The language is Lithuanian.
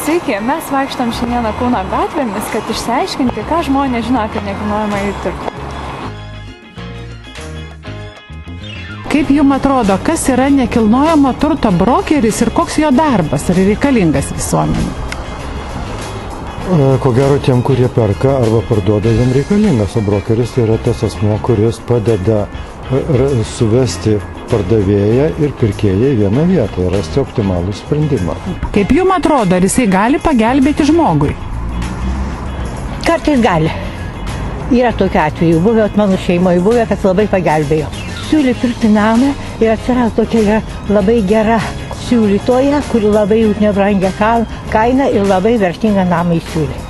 Sveiki, mes vaikštom šiandieną Kauno gatvėmis, kad išsiaiškinti, ką žmonės žino apie nekilnojamąjį turtą. Kaip jums atrodo, kas yra nekilnojamo turto brokeris ir koks jo darbas, ar reikalingas visuomenė? Ko gero tiem, kurie perka arba parduoda, jam reikalingas, o brokeris yra tas asmuo, kuris padeda suvesti pardavėją ir pirkėją į vieną vietą ir rasti optimalų sprendimą. Kaip jums atrodo, ar jisai gali pagelbėti žmogui? Kartais gali. Yra tokių atvejų, buvę mano šeimoje, buvę, kad labai pagelbėjo. Siūlė pirkti namą ir atsirado tokia labai gera siūlytoja, kuri labai už nebrangę kainą ir labai vertingą namą įsiūlė.